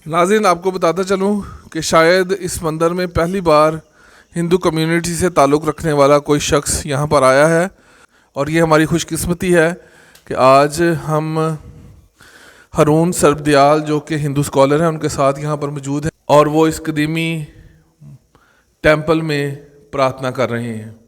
नाज़रीन, आपको बताता चलूँ कि शायद इस मंदिर में पहली बार हिंदू कम्युनिटी से ताल्लुक़ रखने वाला कोई शख्स यहाँ पर आया है। और ये हमारी खुशकिस्मती है कि आज हम हारून सरबदयाल जो कि हिंदू स्कॉलर हैं उनके साथ यहाँ पर मौजूद हैं और वो इस कदीमी टेंपल में प्रार्थना कर रहे हैं।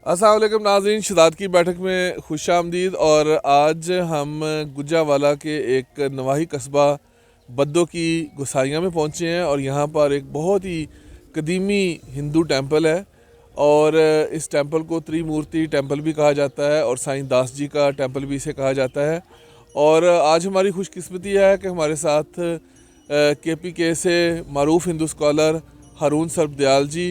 अस्सलाम वालेकुम नाज़रीन, शदाद की बैठक में खुश आमदीद। और आज हम गुजरावाला के एक नवाही कस्बा बद्दो की गुसाइयाँ में पहुँचे हैं और यहाँ पर एक बहुत ही कदीमी हिंदू टेंपल है और इस टेंपल को त्रिमूर्ति टेंपल भी कहा जाता है और साईं दास जी का टेंपल भी इसे कहा जाता है। और आज हमारी खुशकिस्मती है कि हमारे साथ KPK से मारूफ हिंदू स्कॉलर हारून सरबदयाल जी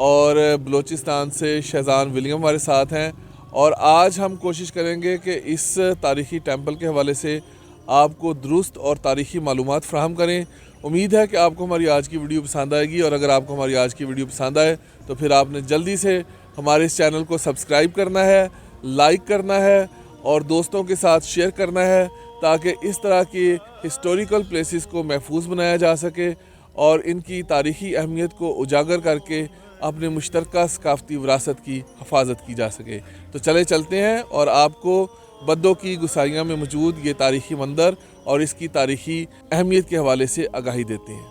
और बलूचिस्तान से शहजान विलियम हमारे साथ हैं। और आज हम कोशिश करेंगे कि इस तारीख़ी टेंपल के हवाले से आपको दुरुस्त और तारीख़ी मालूमात फ़राहम करें। उम्मीद है कि आपको हमारी आज की वीडियो पसंद आएगी और अगर आपको हमारी आज की वीडियो पसंद आए तो फिर आपने जल्दी से हमारे इस चैनल को सब्सक्राइब करना है, लाइक करना है और दोस्तों के साथ शेयर करना है ताकि इस तरह की हिस्टोरिकल प्लेसेस को महफूज बनाया जा सके और इनकी तारीख़ी अहमियत को उजागर करके अपने मुश्तरका सकाफ़ती विरासत की हिफाजत की जा सके। तो चले चलते हैं और आपको बद्दो की गुसाइयाँ में मौजूद ये तारीख़ी मंदिर और इसकी तारीख़ी अहमियत के हवाले से आगाही देते हैं।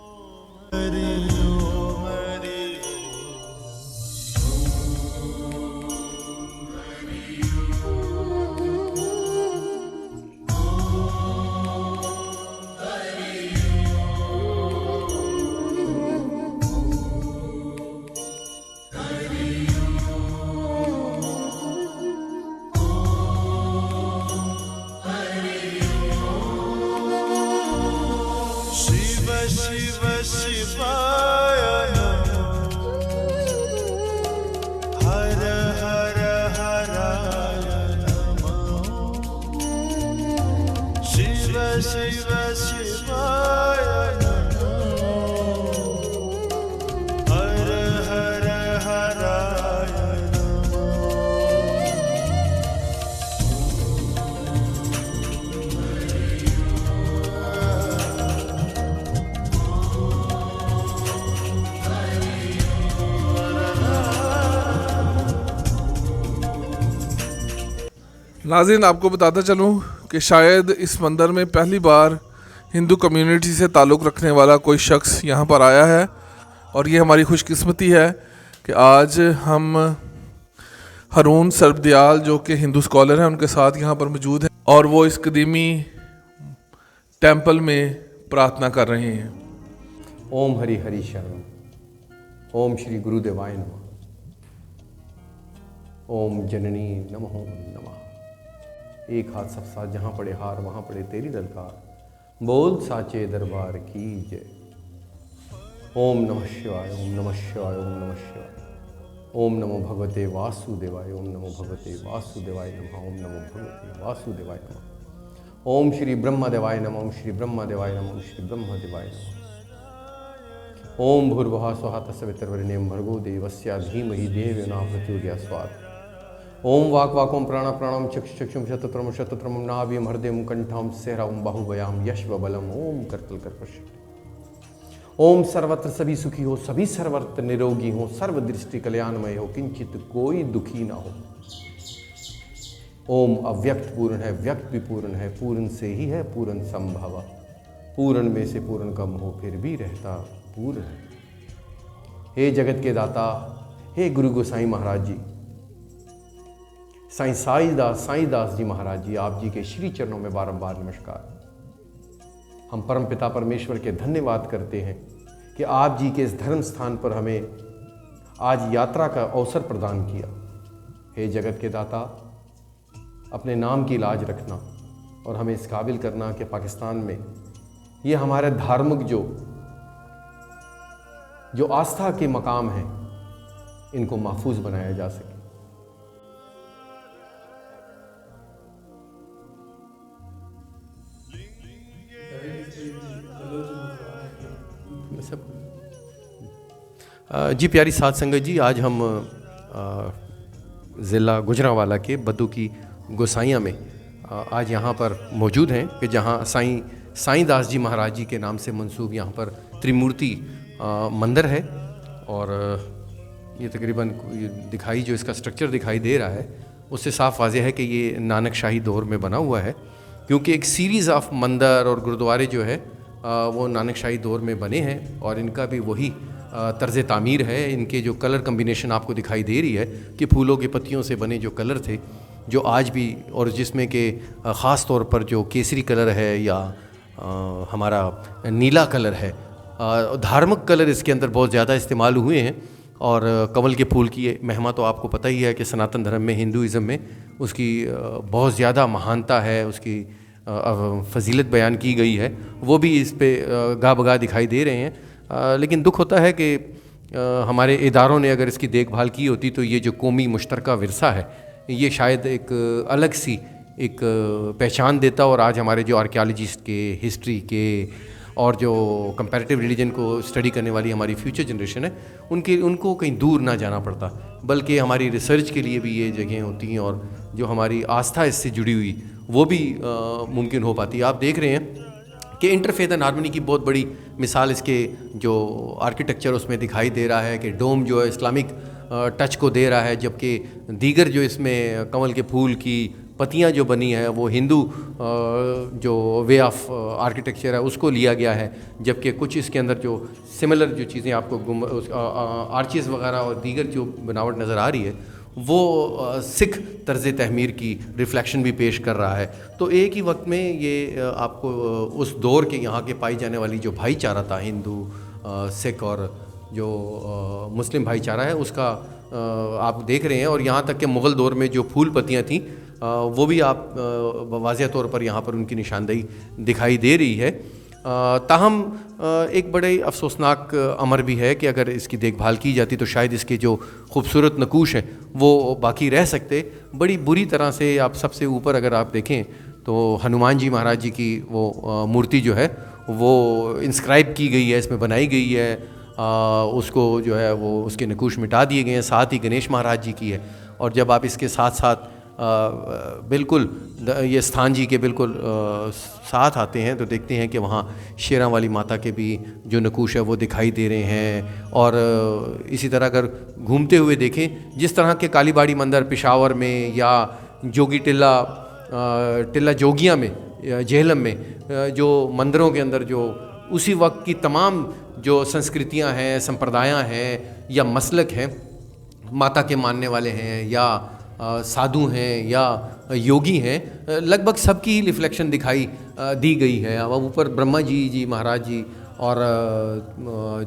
नाज़रीन, आपको बताता चलूँ कि शायद इस मंदिर में पहली बार हिंदू कम्युनिटी से ताल्लुक़ रखने वाला कोई शख्स यहाँ पर आया है और ये हमारी खुशकिस्मती है कि आज हम हारून सरबदयाल जो कि हिंदू स्कॉलर हैं उनके साथ यहाँ पर मौजूद हैं और वो इस कदीमी टेंपल में प्रार्थना कर रहे हैं। ओम हरि हरि शरण। ओम श्री गुरुदेवाय नमः। ओम जननी नमः नमः। एक हाथ सब साथ जहाँ पड़े हार वहाँ पड़े तेरी दरकार, बोल साचे दरबार की जय। ओम नमः शिवाय, ओम नमः शिवाय, ओम नमः शिवाय। ओम नमो भगवते वासुदेवाय, ओम नमो भगवते वासुदेवाय नमः, ओम नमो भगवते वासुदेवाय नमः। ओम श्री ब्रह्मदेवाय नमः, ओम श्री ब्रह्मदेवाय नमः, ओम श्री ब्रह्मदेवाय नमः। ओम भूर्भुवः स्वः तत्सवितुर्वरेण्यं भर्गो देवस्य धीमहि धियो यो नः प्रचोदयात् स्वाहा। ओम वाक वाकोम प्राण प्राणम चक्षु चक्षुम शतत्रम शतत्रम नाभ्यम हृदयम कंठम सहराम बाहुवयाम यश्व बलम। ओम करतल कर पश्य। ओम सर्वत्र सभी सुखी हो, सभी सर्वत्र निरोगी हो, सर्व दृष्टि कल्याणमय हो, किंचित कोई दुखी ना हो। ओम अव्यक्त पूर्ण है, व्यक्त भी पूर्ण है, पूर्ण से ही है पूर्ण संभव। पूर्ण में से पूर्ण कम हो फिर भी रहता पूर्ण है। हे जगत के दाता, हे गुरु गोसाई महाराज जी, साईं दास जी महाराज जी, आप जी के श्री चरणों में बारंबार नमस्कार। हम परम पिता परमेश्वर के धन्यवाद करते हैं कि आप जी के इस धर्म स्थान पर हमें आज यात्रा का अवसर प्रदान किया। हे जगत के दाता, अपने नाम की लाज रखना और हमें इस काबिल करना कि पाकिस्तान में ये हमारे धार्मिक जो आस्था के मकाम हैं इनको महफूज बनाया जा सके। सब जी प्यारी साध संगत जी, आज हम ज़िला गुजरांवाला के बद्दू की गोसाइयाँ में आज यहाँ पर मौजूद हैं कि जहाँ साईं दास जी महाराज जी के नाम से मंसूब यहाँ पर त्रिमूर्ति मंदिर है। और ये तकरीबन ये दिखाई जो इसका स्ट्रक्चर दिखाई दे रहा है उससे साफ वाज़ेह है कि ये नानक शाही दौर में बना हुआ है, क्योंकि एक सीरीज़ ऑफ मंदिर और गुरुद्वारे जो है वो नानक शाही दौर में बने हैं और इनका भी वही तर्ज़ तामीर है। इनके जो कलर कम्बिनेशन आपको दिखाई दे रही है कि फूलों की पत्तियों से बने जो कलर थे, जो आज भी, और जिसमें कि ख़ास तौर पर जो केसरी कलर है या हमारा नीला कलर है, धार्मिक कलर इसके अंदर बहुत ज़्यादा इस्तेमाल हुए हैं। और कमल के फूल की महिमा तो आपको पता ही है कि सनातन धर्म में, हिंदुइज़म में उसकी बहुत ज़्यादा महानता है, उसकी फजीलत बयान की गई है, वो भी इस पे गा बगा दिखाई दे रहे हैं। लेकिन दुख होता है कि हमारे इदारों ने अगर इसकी देखभाल की होती तो ये जो कौमी मुश्तरका विरसा है ये शायद एक अलग सी एक पहचान देता, और आज हमारे जो आर्कियोलॉजिस्ट के, हिस्ट्री के और जो कंपैरेटिव रिलीजन को स्टडी करने वाली हमारी फ्यूचर जनरेशन है उनको कहीं दूर ना जाना पड़ता, बल्कि हमारी रिसर्च के लिए भी ये जगहें होती हैं और जो हमारी आस्था इससे जुड़ी हुई वो भी मुमकिन हो पाती है। आप देख रहे हैं कि इंटरफेथ एंड हार्मनी की बहुत बड़ी मिसाल इसके जो आर्किटेक्चर उसमें दिखाई दे रहा है कि डोम जो है इस्लामिक टच को दे रहा है, जबकि दीगर जो इसमें कमल के फूल की पत्तियां जो बनी है वो हिंदू जो वे ऑफ आर्किटेक्चर है उसको लिया गया है, जबकि कुछ इसके अंदर जो सिमिलर जो चीज़ें आपको आर्चेस वगैरह और दीगर जो बनावट नज़र आ रही है वो सिख तर्ज़ तहमीर की रिफ्लेक्शन भी पेश कर रहा है। तो एक ही वक्त में ये आपको उस दौर के यहाँ के पाई जाने वाली जो भाईचारा था, हिंदू, सिख और जो मुस्लिम भाईचारा है, उसका आप देख रहे हैं। और यहाँ तक कि मुग़ल दौर में जो फूल पत्तियाँ थीं वो भी आप वाज़ेह तौर पर यहाँ पर उनकी निशानदेही दिखाई दे रही है। ताहम एक बड़े अफसोसनाक अमर भी है कि अगर इसकी देखभाल की जाती तो शायद इसके जो खूबसूरत नकूश हैं वो बाकी रह सकते। बड़ी बुरी तरह से आप सबसे ऊपर अगर आप देखें तो हनुमान जी महाराज जी की वो मूर्ति जो है वो इंस्क्राइब की गई है, इसमें बनाई गई है, उसको जो है वो उसके नकूश मिटा दिए गए हैं। साथ ही गणेश महाराज जी की है। और जब आप इसके साथ साथ बिल्कुल ये स्थान जी के बिल्कुल साथ आते हैं तो देखते हैं कि वहाँ शेरां वाली माता के भी जो नकूश है वो दिखाई दे रहे हैं। और इसी तरह अगर घूमते हुए देखें, जिस तरह के कालीबाड़ी मंदिर पेशावर में या जोगी टिल्ला जोगिया में, जेहलम में जो मंदिरों के अंदर जो उसी वक्त की तमाम जो संस्कृतियाँ हैं, संप्रदायाँ हैं या मसलक हैं, माता के मानने वाले हैं या साधु हैं या योगी हैं, लगभग सबकी ही रिफ्लेक्शन दिखाई दी गई है। अब ऊपर ब्रह्मा जी महाराज जी और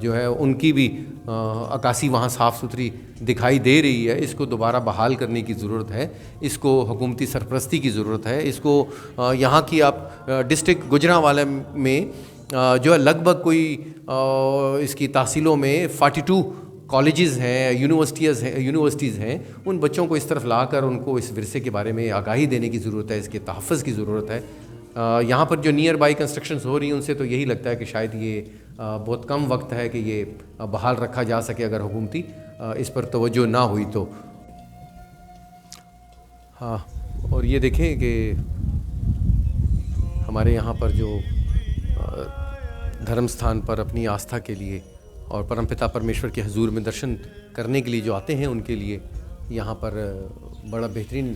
जो है उनकी भी अक्कासी वहाँ साफ़ सुथरी दिखाई दे रही है। इसको दोबारा बहाल करने की ज़रूरत है, इसको हुकूमती सरपरस्ती की ज़रूरत है। इसको यहाँ की आप डिस्ट्रिक्ट गुजरांवाला में जो है लगभग कोई इसकी तहसीलों में 42 कॉलेजेस हैं, यूनिवर्सिटीज़ हैं, उन बच्चों को इस तरफ लाकर उनको इस विरसे के बारे में आगाही देने की ज़रूरत है, इसके तहफ़्फ़ुज़ की ज़रूरत है। यहाँ पर जो नियर बाई कंस्ट्रक्शंस हो रही हैं उनसे तो यही लगता है कि शायद ये बहुत कम वक्त है कि ये बहाल रखा जा सके अगर हुकूमती इस पर तवज्जो ना हुई तो। हाँ, और ये देखें कि हमारे यहाँ पर जो धर्म स्थान पर अपनी आस्था के लिए और परमपिता परमेश्वर के हुजूर में दर्शन करने के लिए जो आते हैं उनके लिए यहाँ पर बड़ा बेहतरीन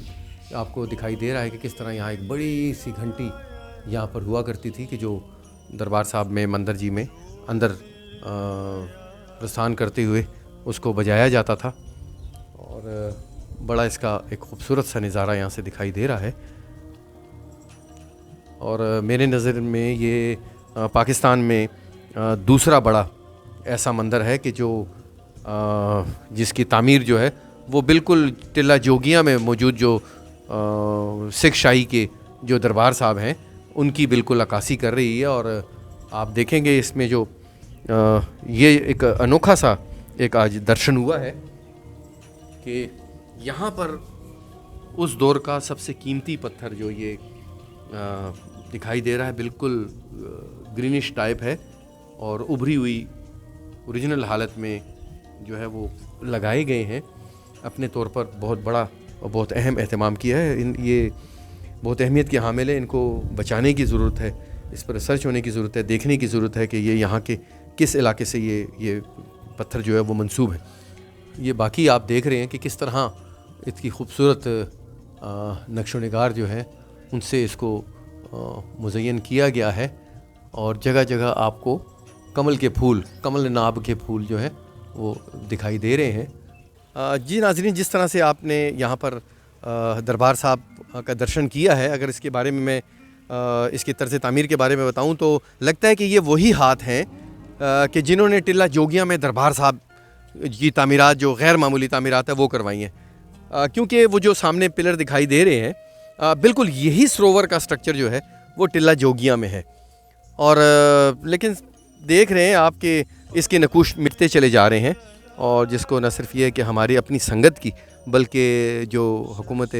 आपको दिखाई दे रहा है कि किस तरह यहाँ एक बड़ी सी घंटी यहाँ पर हुआ करती थी कि जो दरबार साहब में, मंदिर जी में अंदर प्रस्थान करते हुए उसको बजाया जाता था। और बड़ा इसका एक खूबसूरत सा नज़ारा यहाँ से दिखाई दे रहा है। और मेरे नज़र में ये पाकिस्तान में दूसरा बड़ा ऐसा मंदिर है कि जो जिसकी तामीर जो है वो बिल्कुल टिल्ला जोगिया में मौजूद जो सिख शाही के जो दरबार साहब हैं उनकी बिल्कुल अक्कासी कर रही है। और आप देखेंगे इसमें जो ये एक अनोखा सा एक आज दर्शन हुआ है कि यहाँ पर उस दौर का सबसे कीमती पत्थर जो ये दिखाई दे रहा है, बिल्कुल ग्रीनिश टाइप है और उभरी हुई ओरिजिनल हालत में जो है वो लगाए गए हैं, अपने तौर पर बहुत बड़ा और बहुत अहम एहतमाम किया है। ये बहुत अहमियत के हामिल है, इनको बचाने की ज़रूरत है, इस पर रिसर्च होने की ज़रूरत है, देखने की ज़रूरत है कि ये यहाँ के किस इलाके से ये पत्थर जो है वो मंसूब है। ये बाकी आप देख रहे हैं कि किस तरह इसकी खूबसूरत नक्शो निगार जो है उनसे इसको मुज़य्यन किया गया है, और जगह जगह आपको कमल के फूल, कमल नाब के फूल जो है वो दिखाई दे रहे हैं। जी नाज़रीन, जिस तरह से आपने यहाँ पर दरबार साहब का दर्शन किया है, अगर इसके बारे में मैं इसकी तर्ज़ तामीर के बारे में बताऊँ तो लगता है कि ये वही हाथ हैं कि जिन्होंने टिल्ला जोगियाँ में दरबार साहब की तामीरात, जो गैर मामूली तामीरात है, वो करवाई हैं। क्योंकि वो जो सामने पिलर दिखाई दे रहे हैं, बिल्कुल यही सरोवर का स्ट्रक्चर जो है वो टिल्ला जोगियाँ में है। और लेकिन देख रहे हैं आप कि इसके नकूश मिटते चले जा रहे हैं, और जिसको न सिर्फ ये है कि हमारी अपनी संगत की, बल्कि जो हुकूमत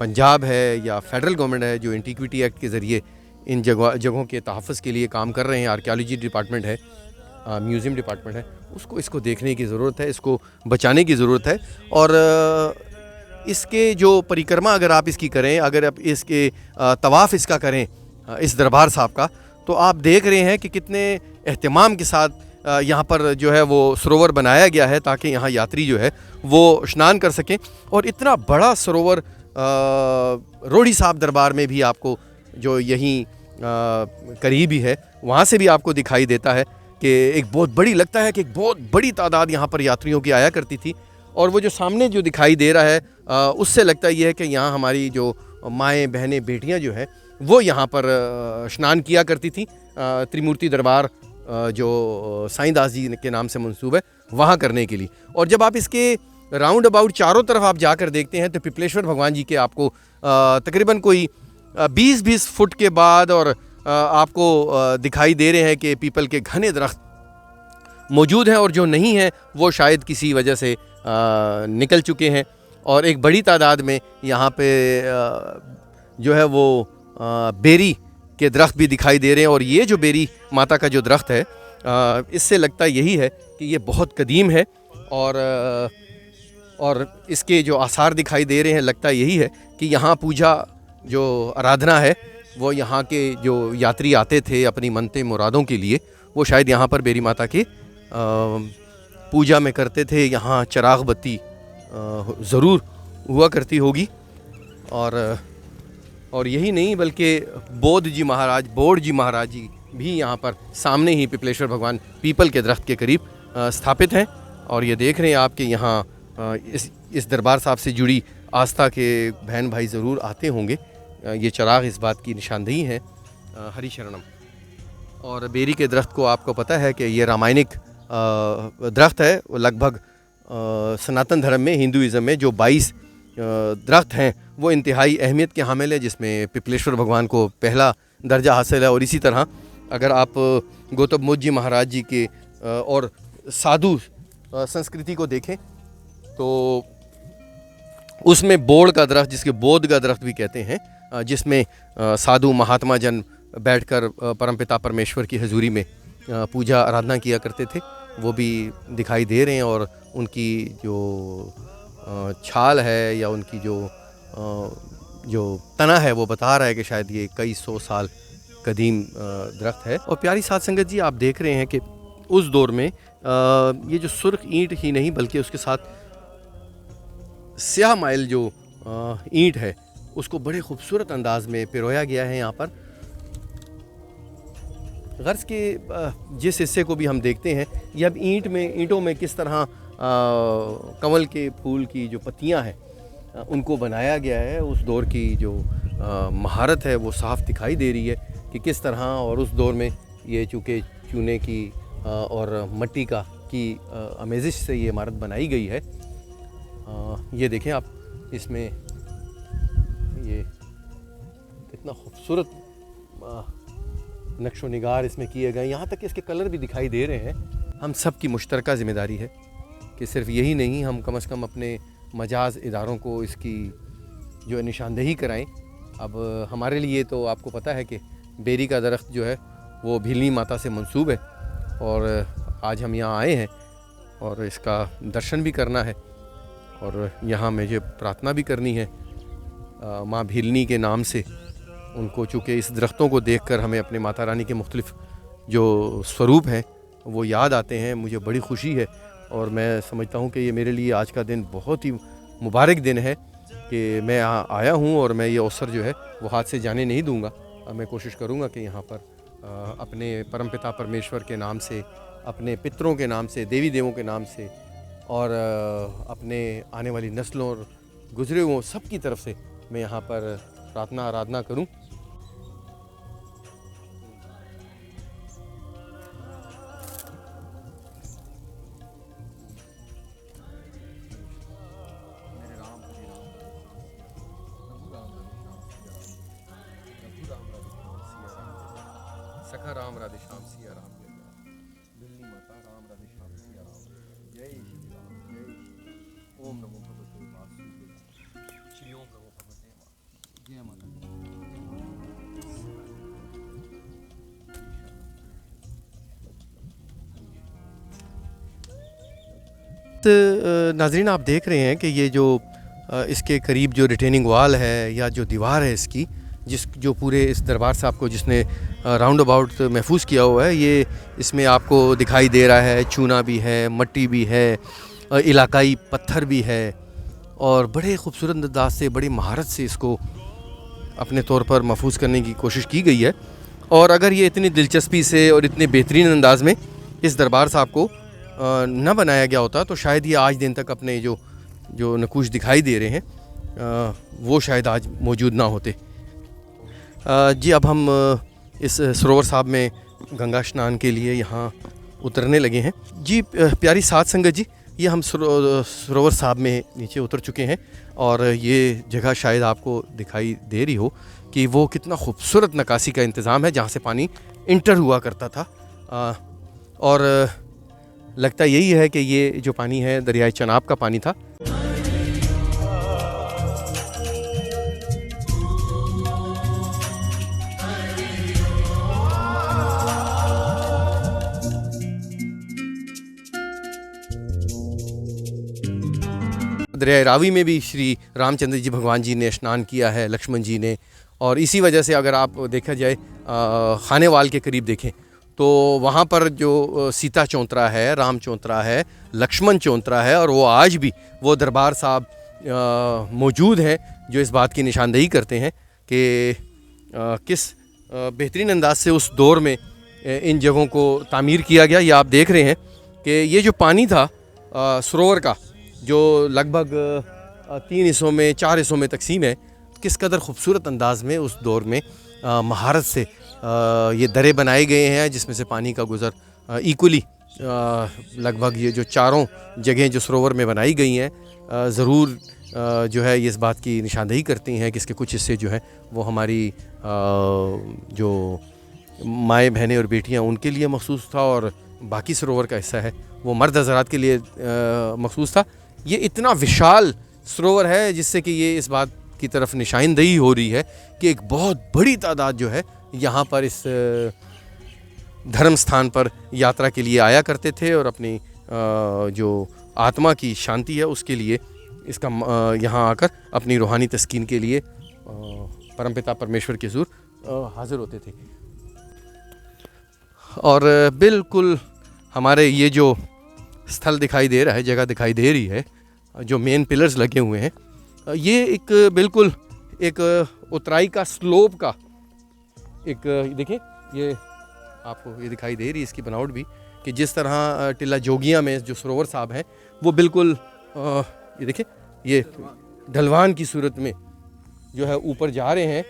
पंजाब है या फेडरल गवर्नमेंट है, जो एंटीक्विटी एक्ट के ज़रिए इन जगहों के तहफ़्फ़ुज़ के लिए काम कर रहे हैं, आर्कियोलॉजी डिपार्टमेंट है, म्यूज़ियम डिपार्टमेंट है, इसको देखने की ज़रूरत है, इसको बचाने की ज़रूरत है। और इसके जो परिक्रमा अगर आप इसकी करें, अगर आप इसके तवाफ़ इसका करें, इस दरबार साहब का, तो आप देख रहे हैं कि कितने एहतमाम के साथ यहाँ पर जो है वो सरोवर बनाया गया है, ताकि यहाँ यात्री जो है वो स्नान कर सकें। और इतना बड़ा सरोवर रोड़ी साहब दरबार में भी आपको, जो यहीं करीब ही है, वहाँ से भी आपको दिखाई देता है कि एक बहुत बड़ी, लगता है कि एक बहुत बड़ी तादाद यहाँ पर यात्रियों की आया करती थी। और वो जो सामने जो दिखाई दे रहा है, उससे लगता ये है कि यहाँ हमारी जो माएँ, बहनें, बेटियाँ जो हैं वो यहाँ पर स्नान किया करती थी। त्रिमूर्ति दरबार जो साईं दास जी के नाम से मंसूब है, वहाँ करने के लिए। और जब आप इसके राउंड अबाउट चारों तरफ आप जाकर देखते हैं तो पिपलेश्वर भगवान जी के आपको तकरीबन कोई 20-20 फुट के बाद और आपको दिखाई दे रहे हैं कि पीपल के घने दरख्त मौजूद हैं, और जो नहीं हैं वो शायद किसी वजह से निकल चुके हैं। और एक बड़ी तादाद में यहाँ पे जो है वो बेरी के दरख्त भी दिखाई दे रहे हैं। और ये जो बेरी माता का जो दरख्त है, इससे लगता यही है कि ये बहुत कदीम है, और इसके जो आसार दिखाई दे रहे हैं, लगता यही है कि यहाँ पूजा, जो आराधना है, वो यहाँ के जो यात्री आते थे अपनी मनते मुरादों के लिए, वो शायद यहाँ पर बेरी माता के पूजा में करते थे। यहाँ चिराग बत्ती ज़रूर हुआ करती होगी। और यही नहीं, बल्कि बोध जी महाराज जी भी यहाँ पर सामने ही पिपलेश्वर भगवान पीपल के दरख्त के करीब स्थापित हैं। और ये देख रहे हैं आप कि यहाँ इस दरबार साहब से जुड़ी आस्था के बहन भाई ज़रूर आते होंगे। ये चिराग इस बात की निशानदेही है। हरि शरणम। और बेरी के दरख्त को आपको पता है कि ये रामायणिक दरख्त है। वो लगभग सनातन धर्म में, हिंदुइज़म में जो 22 दरख्त हैं वो इंतहाई अहमियत के हामिल है, जिसमें पिपलेश्वर भगवान को पहला दर्जा हासिल है। और इसी तरह अगर आप गौतम बुद्ध जी महाराज जी के और साधु संस्कृति को देखें तो उसमें बोड़ का दरख्त, जिसके बोध का दरख्त भी कहते हैं, जिसमें साधु महात्मा जन बैठकर परमपिता परमेश्वर की हजूरी में पूजा आराधना किया करते थे, वो भी दिखाई दे रहे हैं। और उनकी जो छाल है या उनकी जो तना है, वो बता रहा है कि शायद ये कई 100 साल कदीम दरख्त है। और प्यारी साध संगत जी, आप देख रहे हैं कि उस दौर में ये जो सुर्ख ईंट ही नहीं, बल्कि उसके साथ स्याह माइल जो ईंट है, उसको बड़े खूबसूरत अंदाज में पिरोया गया है। यहाँ पर गर्ज के जिस हिस्से को भी हम देखते हैं, ये अब ईंटों में किस तरह कमल के फूल की जो पत्तियां हैं उनको बनाया गया है। उस दौर की जो महारत है वो साफ दिखाई दे रही है कि किस तरह। और उस दौर में ये चूँकि चूने की और मट्टी की आमेजिश से ये इमारत बनाई गई है। ये देखें आप, इसमें ये कितना खूबसूरत नक्शो निगार इसमें किए गए। यहाँ तक कि इसके कलर भी दिखाई दे रहे हैं। हम सब की मुश्तरका ज़िम्मेदारी है कि सिर्फ यही नहीं, हम कम से कम अपने मजाज इदारों को इसकी जो निशानदेही कराएं। अब हमारे लिए तो आपको पता है कि बेरी का दरख्त जो है वो भीलनी माता से मंसूब है, और आज हम यहाँ आए हैं और इसका दर्शन भी करना है और यहाँ मुझे प्रार्थना भी करनी है माँ भीलनी के नाम से। उनको चूँकि इस दरख्तों को देखकर हमें अपने माता रानी के मुख्तलिफ़ जो स्वरूप हैं वो याद आते हैं। मुझे बड़ी खुशी है और मैं समझता हूँ कि ये मेरे लिए आज का दिन बहुत ही मुबारक दिन है कि मैं यहाँ आया हूँ और मैं ये अवसर जो है वो हाथ से जाने नहीं दूँगा। मैं कोशिश करूँगा कि यहाँ पर अपने परमपिता परमेश्वर के नाम से, अपने पितरों के नाम से, देवी देवों के नाम से और अपने आने वाली नस्लों और गुजरे हुए सब की तरफ से मैं यहाँ पर प्रार्थना आराधना करूँ। सखा राम राधे श्याम सिया राम दिल्ली माता राम राधे श्याम सिया राम जय श्री राम जय श्री ओम नमो भगवते वासुदेवाय श्री ओम नमो भगवते वासुदेवाय जय माता नाजरीन, आप देख रहे हैं कि ये जो इसके करीब जो रिटेनिंग वाल है या जो दीवार है इसकी, जो पूरे इस दरबार साहब को जिसने राउंड अबाउट महफूज किया हुआ है, ये इसमें आपको दिखाई दे रहा है चूना भी है, मट्टी भी है, इलाकाई पत्थर भी है और बड़े खूबसूरत अंदाज से, बड़ी महारत से इसको अपने तौर पर महफूज करने की कोशिश की गई है। और अगर ये इतनी दिलचस्पी से और इतने बेहतरीन अंदाज में इस दरबार साहब को न बनाया गया होता तो शायद ये आज दिन तक अपने जो नकूश दिखाई दे रहे हैं वो शायद आज मौजूद ना होते। जी, अब हम इस सरोवर साहब में गंगा स्नान के लिए यहाँ उतरने लगे हैं। जी प्यारी साध संगत जी, ये हम सरोवर साहब में नीचे उतर चुके हैं और ये जगह शायद आपको दिखाई दे रही हो कि वो कितना खूबसूरत नक्काशी का इंतज़ाम है जहाँ से पानी इंटर हुआ करता था। और लगता यही है कि ये जो पानी है दरियाए चनाब का पानी था। दरियाए रावी में भी श्री रामचंद्र जी भगवान जी ने स्नान किया है, लक्ष्मण जी ने। और इसी वजह से अगर आप देखा जाए खानेवाल के करीब देखें तो वहाँ पर जो सीता चौंतरा है, राम चौंतरा है, लक्ष्मण चौंतरा है और वो आज भी वो दरबार साहब मौजूद हैं जो इस बात की निशानदेही करते हैं कि किस बेहतरीन अंदाज से उस दौर में इन जगहों को तामीर किया गया। ये आप देख रहे हैं कि ये जो पानी था सरोवर का, जो लगभग 3 हिस्सों में 4 हिस्सों में तकसीम है, किस कदर खूबसूरत अंदाज में उस दौर में महारत से ये दरे बनाए गए हैं जिसमें से पानी का गुज़र इक्वली लगभग ये जो चारों जगहें जो सरोवर में बनाई गई हैं ज़रूर जो है ये इस बात की निशानदेही करती हैं कि इसके कुछ हिस्से जो हैं वो हमारी जो माएँ बहनें और बेटियां उनके लिए मखसूस था और बाकी सरोवर का हिस्सा है वो मर्द हज़रात के लिए मखसूस था। ये इतना विशाल सरोवर है जिससे कि ये इस बात की तरफ निशानदेही हो रही है कि एक बहुत बड़ी तादाद जो है यहाँ पर इस धर्म स्थान पर यात्रा के लिए आया करते थे और अपनी जो आत्मा की शांति है उसके लिए इसका यहाँ आकर अपनी रूहानी तस्कीन के लिए परमपिता परमेश्वर के हुज़ूर हाज़िर होते थे। और बिल्कुल हमारे ये जो स्थल दिखाई दे रहा है, जगह दिखाई दे रही है, जो मेन पिलर्स लगे हुए हैं, ये एक बिल्कुल एक उतराई का स्लोप का एक देखिए ये आपको ये दिखाई दे रही है इसकी बनावट भी कि जिस तरह टिल्ला जोगियाँ में जो सरोवर साहब हैं वो बिल्कुल ये देखिए ये ढलवान की सूरत में जो है ऊपर जा रहे हैं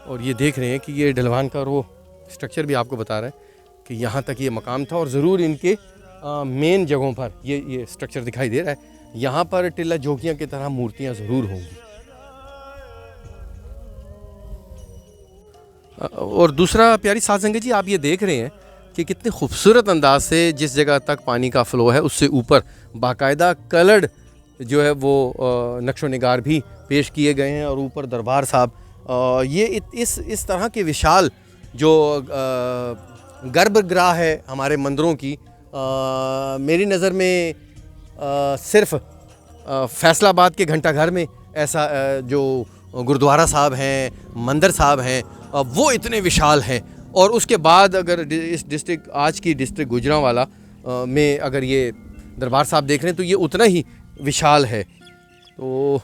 और ये देख रहे हैं कि ये ढलवान का वो स्ट्रक्चर भी आपको बता रहा है कि यहाँ तक ये मकाम था और ज़रूर इनके मेन जगहों पर ये स्ट्रक्चर दिखाई दे रहा है। यहाँ पर टिल्ला जोगियाँ की तरह मूर्तियाँ ज़रूर होंगी। और दूसरा प्यारी साध संगत जी, आप ये देख रहे हैं कि कितने खूबसूरत अंदाज से जिस जगह तक पानी का फ़्लो है उससे ऊपर बाकायदा कलर्ड जो है वो नक्शो निगार भी पेश किए गए हैं और ऊपर दरबार साहब ये इस तरह के विशाल जो गर्भगृह है हमारे मंदिरों की मेरी नज़र में सिर्फ फैसलाबाद के घंटाघर में ऐसा जो गुरुद्वारा साहब हैं, मंदिर साहब हैं, वो इतने विशाल हैं। और उसके बाद अगर इस डिस्ट्रिक्ट, आज की डिस्ट्रिक्ट गुजरांवाला में अगर ये दरबार साहब देख रहे हैं तो ये उतना ही विशाल है। तो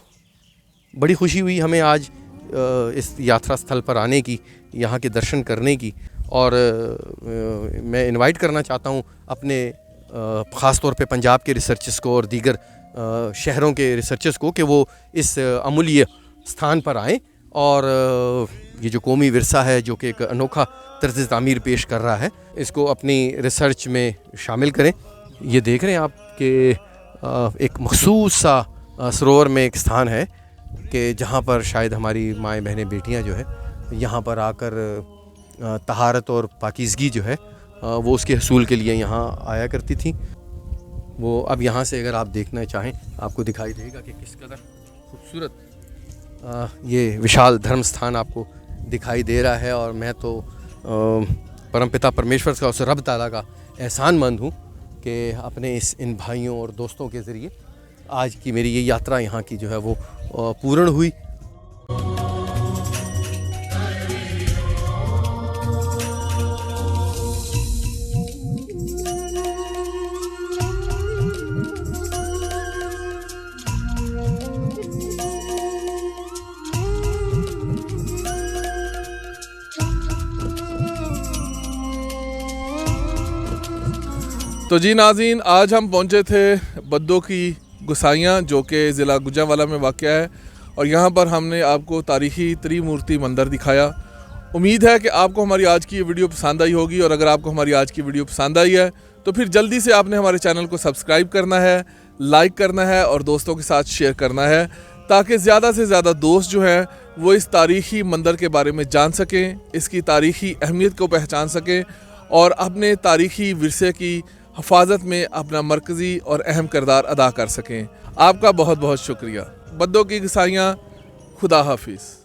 बड़ी खुशी हुई हमें आज इस यात्रा स्थल पर आने की, यहाँ के दर्शन करने की। और मैं इनवाइट करना चाहता हूँ अपने ख़ास तौर पे पंजाब के रिसर्चर्स को और दीगर शहरों के रिसर्चर्स को कि वो इस अमूल्य स्थान पर आएँ और ये जो कौमी विरसा है, जो कि एक अनोखा तर्ज़ तामीर पेश कर रहा है, इसको अपनी रिसर्च में शामिल करें। ये देख रहे हैं आप कि एक मखसूस सा सरोवर में एक स्थान है कि जहाँ पर शायद हमारी माएँ बहनें बेटियाँ जो है यहाँ पर आकर तहारत और पाकीज़गी जो है वो उसके हसूल के लिए यहाँ आया करती थी। वो अब यहाँ से अगर आप देखना चाहें आपको दिखाई देगा कि किस कदर खूबसूरत ये विशाल धर्म स्थान आपको दिखाई दे रहा है। और मैं तो परमपिता परमेश्वर का, उस रब ताला का एहसानमंद हूँ कि अपने इन भाइयों और दोस्तों के ज़रिए आज की मेरी ये यात्रा यहाँ की जो है वो पूर्ण हुई। तो जी नाज़रीन, आज हम पहुंचे थे बद्दों की गुसाइयाँ, जो कि ज़िला गुजरांवाला में वाक़या है। और यहाँ पर हमने आपको तारीख़ी त्रिमूर्ति मंदिर दिखाया। उम्मीद है कि आपको हमारी आज की ये वीडियो पसंद आई होगी। और अगर आपको हमारी आज की वीडियो पसंद आई है तो फिर जल्दी से आपने हमारे चैनल को सब्सक्राइब करना है, लाइक करना है और दोस्तों के साथ शेयर करना है, ताकि ज़्यादा से ज़्यादा दोस्त जो हैं वो इस तारीख़ी मंदिर के बारे में जान सकें, इसकी तारीख़ी अहमियत को पहचान सकें और अपने तारीख़ी विरसे की हिफाजत में अपना मरकज़ी और अहम किरदार अदा कर सकें। आपका बहुत बहुत शुक्रिया। बद्दों की गुसाइयाँ। खुदा हाफिज़।